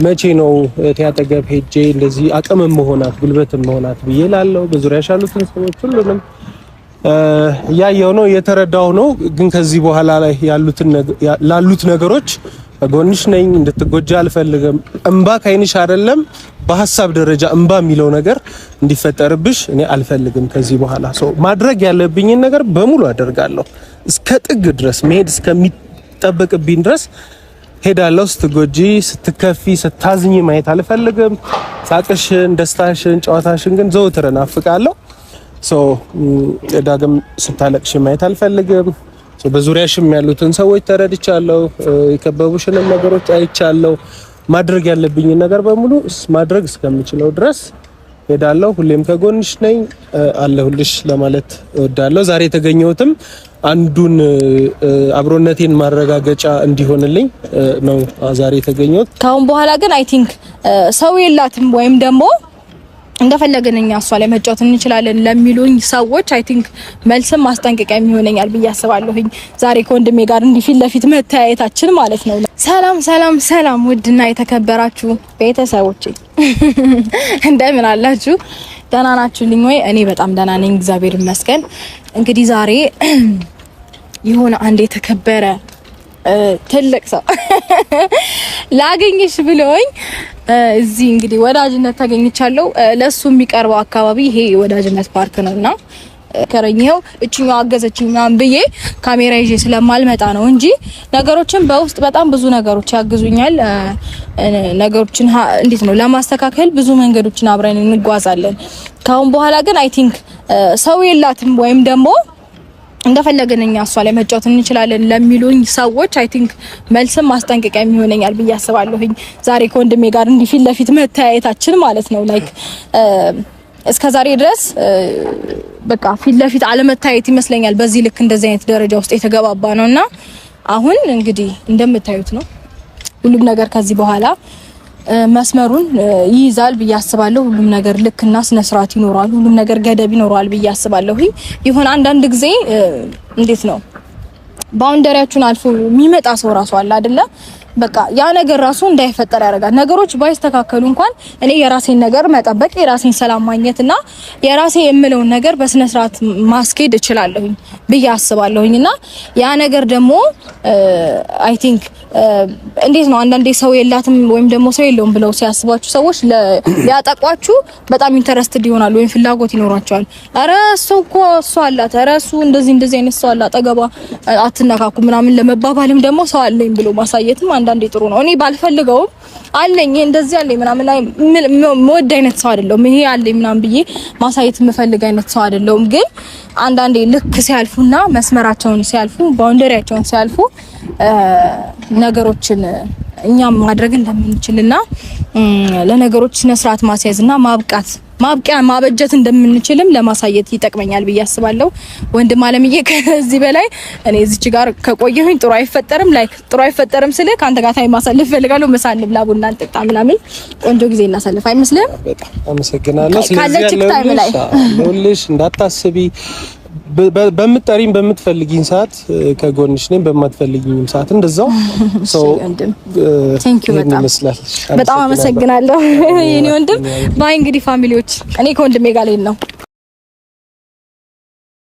መቼ ነው ተያጠገብ ሄጄ እንደዚህ አቅም መሆናት ጉልበት መሆናት ብዬላለሁ። በዙሪያሽ ያሉትን ሰዎች ሁሉንም ያየው ነው የተረዳው ነው። ግን ከዚህ በኋላ ላይ ያሉት ነገሮች ጎንሽ ነኝ፣ እንድትጎጃ አልፈልግም። እንባ ካይንሽ አይደለም በሐሳብ ደረጃ እንባ የሚለው ነገር እንዲፈጠርብሽ እኔ አልፈልግም። ከዚህ በኋላ ማድረግ ያለብኝን ነገር በሙሉ አደርጋለሁ። እስከ ጥግ ድረስ መሄድ እስከሚጠበቅብኝ ድረስ ሄዳለሁ። ስትጎጂ፣ ስትከፊ፣ ስታዝኝ ማየት አልፈልግም። ሳቅሽን፣ ደስታሽን፣ ጨዋታሽን ግን ዘውትር እናፍቃለሁ። ዳግም ስታለቅሽ ማየት አልፈልግም። በዙሪያሽም ያሉትን ሰዎች ተረድቻለሁ። የከበቡሽንም ነገሮች አይቻለሁ። ማድረግ ያለብኝን ነገር በሙሉ ማድረግ እስከምችለው ድረስ ሄዳለሁ። ሁሌም ከጎንሽ ነኝ፣ አለሁልሽ ለማለት እወዳለሁ። ዛሬ የተገኘሁትም አንዱን አብሮነቴን ማረጋገጫ እንዲሆንልኝ ነው ዛሬ የተገኘሁት። ካሁን በኋላ ግን አይ ቲንክ ሰው የላትም ወይም ደግሞ እንደፈለገን እኛ እሷ ላይ መጫወት እንችላለን ለሚሉኝ ሰዎች አይ ቲንክ መልስም ማስጠንቀቂያ የሚሆነኛል ብዬ አስባለሁኝ። ዛሬ ከወንድሜ ጋር እንዲፊት ለፊት መተያየታችን ማለት ነው። ሰላም ሰላም ሰላም! ውድና የተከበራችሁ ቤተሰቦቼ እንደምን አላችሁ? ደህና ናችሁልኝ ወይ? እኔ በጣም ደህና ነኝ፣ እግዚአብሔር ይመስገን። እንግዲህ ዛሬ የሆነ አንድ የተከበረ ትልቅ ሰው ላገኝሽ ብሎኝ እዚህ እንግዲህ ወዳጅነት ተገኝቻለሁ። ለሱ የሚቀርበው አካባቢ ይሄ ወዳጅነት ፓርክ ነውና ከረኛው እቺኛው አገዘችኝ ምናምን ብዬ ካሜራ ይዤ ስለማልመጣ ነው እንጂ ነገሮችን በውስጥ በጣም ብዙ ነገሮች ያግዙኛል። ነገሮችን እንዴት ነው ለማስተካከል ብዙ መንገዶችን አብረን እንጓዛለን። ካሁን በኋላ ግን አይ ቲንክ ሰው የላትም ወይም ደግሞ እንደፈለገን እኛ እሷ ላይ መጫወት እንችላለን ለሚሉኝ ሰዎች አይ ቲንክ መልስም ማስጠንቀቂያ የሚሆነኛል ብዬ አስባለሁኝ። ዛሬ ከወንድሜ ጋር እንዲፊት ለፊት መተያየታችን ማለት ነው ላይክ እስከ ዛሬ ድረስ በቃ ፊት ለፊት አለመታየት ይመስለኛል በዚህ ልክ እንደዚህ አይነት ደረጃ ውስጥ የተገባባ ነውና አሁን እንግዲህ እንደምታዩት ነው ሁሉም ነገር ከዚህ በኋላ መስመሩን ይይዛል ብዬ አስባለሁ። ሁሉም ነገር ልክና ስነ ስርዓት ይኖራል። ሁሉም ነገር ገደብ ይኖራል ብዬ አስባለሁ። ይሁን አንዳንድ ጊዜ እንዴት ነው ባውንደሪያችሁን አልፎ የሚመጣ ሰው ራሱ አለ አይደለ? በቃ ያ ነገር ራሱ እንዳይፈጠር ያደርጋል። ነገሮች ባይስተካከሉ እንኳን እኔ የራሴን ነገር መጠበቅ፣ የራሴን ሰላም ማግኘትና የራሴ የምለውን ነገር በስነ ስርዓት ማስኬድ እችላለሁ ብዬ አስባለሁኝና ያ ነገር ደግሞ አይ ቲንክ እንዴት ነው አንዳንዴ ሰው የላትም ወይም ደግሞ ሰው የለውም ብለው ሲያስባችሁ ሰዎች ሊያጠቋችሁ በጣም ኢንተረስትድ ይሆናሉ ወይም ፍላጎት ይኖራቸዋል። አረ እሱ አላት፣ አረ እሱ እንደዚህ አይነት ሰው አላት፣ አጠገቧ አትነካኩ ምናምን ለመባባልም ደግሞ ሰው አለኝ ብሎ ማሳየትም አንዳንዴ ጥሩ ነው። እኔ ባልፈልገውም አለኝ እንደዚህ አለኝ ምናምን ላይ መወድ አይነት ሰው አይደለም። ይሄ አለኝ ምናምን ብዬ ማሳየት የምፈልግ አይነት ሰው አይደለም። ግን አንዳንዴ ልክ ሲያልፉና መስመራቸውን ሲያልፉ ባውንደሪያቸውን ሲያልፉ ነገሮችን እኛም ማድረግ እንደምንችልና ለነገሮች ስነ ስርዓት ማስያዝና ማብቂያ ማበጀት እንደምንችልም ለማሳየት ይጠቅመኛል ብዬ አስባለሁ። ወንድም አለምዬ ከዚህ በላይ እኔ እዚች ጋር ከቆየሁኝ ጥሩ አይፈጠርም ስለ ካንተ ጋር ታይም ማሳለፍ ፈልጋለሁ። ምሳ እንብላ፣ ቡና እንጠጣ ምናምን ቆንጆ ጊዜ እናሳልፍ አይመስልም? በጣም አመሰግናለሁ። ስለዚህ ያለልሽ እንዳታስቢ በምትጠሪኝ በምትፈልጊኝ ሰዓት ከጎንሽ ነኝ፣ በማትፈልጊኝ ሰዓት እንደዛው ሰው ቴንክ ዩ በጣም አመሰግናለሁ የኔ ወንድም። ባይ እንግዲህ ፋሚሊዎች እኔ ከወንድሜ ጋር ልሄድ ነው።